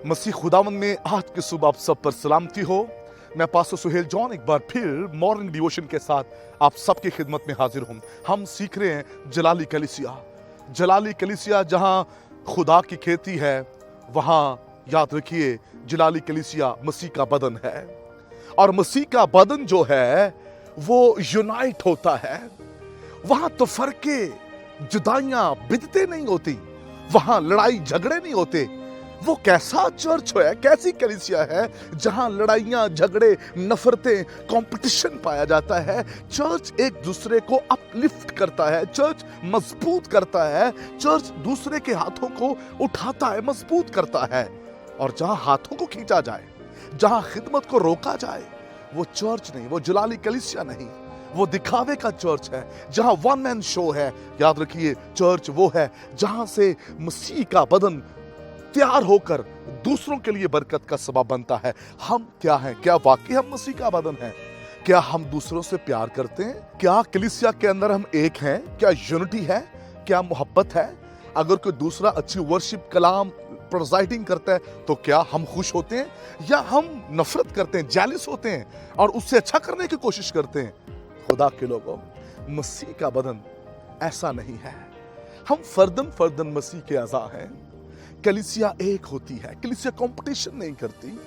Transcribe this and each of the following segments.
मसीह खुदावंद में आज की सुबह आप सब पर सलामती हो। मैं पास्टर सुहेल जॉन एक बार फिर मॉर्निंग डिवोशन के साथ आप सबकी खिदमत में हाजिर हूँ। हम सीख रहे हैं जलाली कलीसिया जहाँ खुदा की खेती है, वहाँ याद रखिए जलाली कलीसिया मसीह का बदन है। और मसीह का बदन जो है वो यूनाइट होता है। वहाँ तो फर्के जुदाइयाँ बिदते नहीं होती, वहाँ लड़ाई झगड़े नहीं होते। वो कैसा चर्च है, कैसी कलीसिया है जहां लड़ाइयां झगड़े नफरतें कंपटीशन पाया जाता है। चर्च एक दूसरे को अपलिफ्ट करता है, चर्च मजबूत करता है, चर्च दूसरे के हाथों को उठाता है, मजबूत करता है। और जहां हाथों को खींचा जाए, जहां खिदमत को रोका जाए, वो चर्च नहीं, वो जलाली कलीसिया नहीं, वो दिखावे का चर्च है। जहां वन मैन शो है, याद रखिए चर्च वो है जहां से मसीह का बदन तैयार होकर दूसरों के लिए बरकत का सबब बनता है। हम क्या हैं? क्या वाकई हम मसीह का बदन हैं? क्या हम दूसरों से प्यार करते हैं? क्या कलीसिया के अंदर हम एक हैं? क्या यूनिटी है? क्या मोहब्बत है? अगर कोई दूसरा अच्छी वर्शिप कलाम प्रोजाइडिंग करता है तो क्या हम खुश होते हैं, या हम नफरत करते हैं, जेलस होते हैं और उससे अच्छा करने की कोशिश करते हैं? खुदा के लोगों, मसीह का बदन ऐसा नहीं है। हम फर्दन मसीह के अज़ा हैं। कलीसिया एक होती है, कलीसिया कंपटीशन नहीं करती।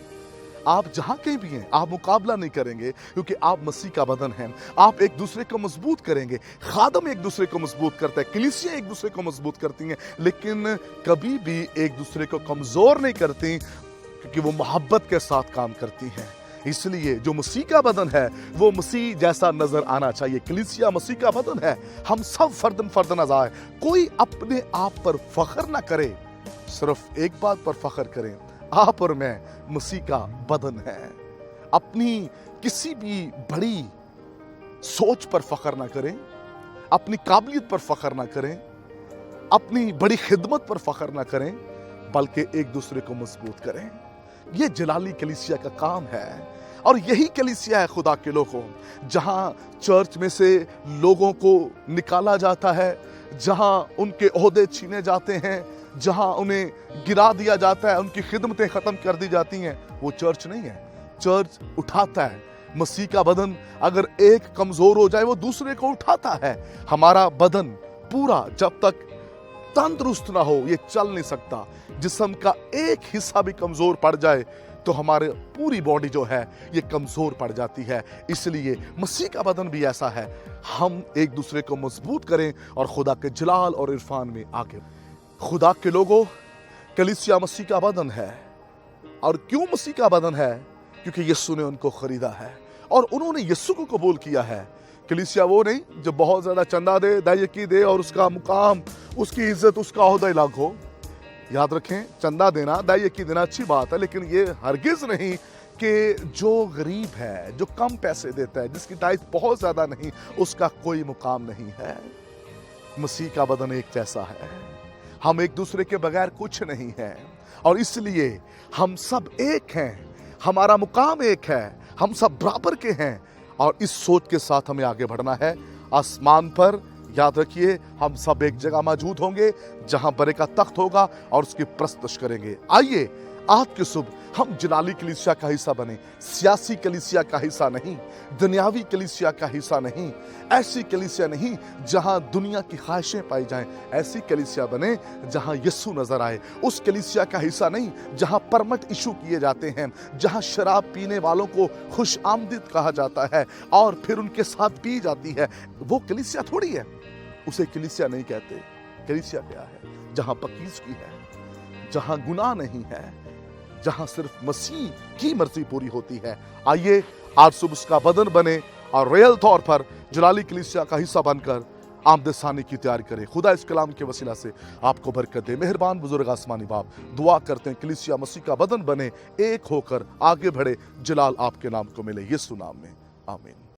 आप जहां कहीं भी हैं, आप मुकाबला नहीं करेंगे, क्योंकि आप मसीह का बदन हैं। आप एक दूसरे को मजबूत करेंगे। खादम एक दूसरे को मजबूत करता है, कलीसिया एक दूसरे को मजबूत करती हैं, लेकिन कभी भी एक दूसरे को कमजोर नहीं करती, क्योंकि वो मोहब्बत के साथ काम करती हैं। इसलिए जो मसीह का बदन है वो मसीह जैसा नजर आना चाहिए। कलीसिया मसीह का बदन है। हम सब फर्दन अज़ा है। कोई अपने आप पर फख्र ना करे, सिर्फ एक बात पर फख्र करें, आप और मैं मसीह का बदन है। अपनी किसी भी बड़ी सोच पर फख्र ना करें, अपनी काबिलियत पर फख्र ना करें, अपनी बड़ी खिदमत पर फख्र ना करें, बल्कि एक दूसरे को मजबूत करें। यह जलाली कलीसिया का काम है। और यही कलीसिया है खुदा के लोगों, जहां चर्च में से लोगों को निकाला जाता है, जहां उनके ओहदे छीने जाते हैं, जहां उन्हें गिरा दिया जाता है, उनकी खिदमतें खत्म कर दी जाती हैं। वो चर्च नहीं है। चर्च उठाता है। मसीह का बदन अगर एक कमजोर हो जाए, वो दूसरे को उठाता है। हमारा बदन पूरा जब तक तंदुरुस्त ना हो, ये चल नहीं सकता। जिस्म का एक हिस्सा भी कमजोर पड़ जाए तो हमारे पूरी बॉडी जो है ये कमजोर पड़ जाती है। इसलिए मसीह का बदन भी ऐसा है। हम एक दूसरे को मजबूत करें और खुदा के जलाल और इरफान में आगे। खुदा के लोगों, कलीसिया मसीह का बदन है। और क्यों मसीह का बदन है? क्योंकि यीशु ने उनको खरीदा है और उन्होंने यीशु को कबूल किया है। कलीसिया वो नहीं जो बहुत ज्यादा चंदा दे, दायकी दे और उसका मुकाम, उसकी इज्जत, उसका ओहदा अलग हो। याद रखें, चंदा देना, दायकी देना अच्छी बात है, लेकिन ये हरगिज नहीं कि जो गरीब है, जो कम पैसे देता है, जिसकी टाइप बहुत ज्यादा नहीं, उसका कोई मुकाम नहीं है। मसीह का बदन एक जैसा है। हम एक दूसरे के बगैर कुछ नहीं है, और इसलिए हम सब एक हैं। हमारा मुकाम एक है, हम सब बराबर के हैं। और इस सोच के साथ हमें आगे बढ़ना है। आसमान पर याद रखिए हम सब एक जगह मौजूद होंगे जहां बड़े का तख्त होगा और उसकी प्रस्तुत करेंगे। आइए आज की सुबह हम जलाली कलीसिया का हिस्सा बने। सियासी कलीसिया का हिस्सा नहीं, दुनियावी कलीसिया का हिस्सा नहीं, ऐसी कलीसिया नहीं जहां दुनिया की ख्वाहिशें पाई जाएं। ऐसी कलीसिया बने जहां यीशु नजर आए। उस कलीसिया का हिस्सा नहीं जहां परमिट इशू किए जाते हैं, जहां शराब पीने वालों को खुश आमदीद कहा जाता है और फिर उनके साथ पी जाती है। वो कलीसिया थोड़ी है, उसे कलीसिया नहीं कहते। कलीसिया क्या है? जहां पकीज़गी है, जहां गुनाह नहीं है, जहां सिर्फ मसीह की मर्जी पूरी होती है। आइए आज सुबह उसका बदन बने और रियल तौर पर जलाली कलीसिया का हिस्सा बनकर आमद सानी की तैयारी करें। खुदा इस कलाम के वसीला से आपको बरकत दे। मेहरबान बुजुर्ग आसमानी बाप, दुआ करते हैं कलीसिया मसीह का बदन बने, एक होकर आगे बढ़े, जलाल आपके नाम को मिले, यीशु नाम में, आमीन।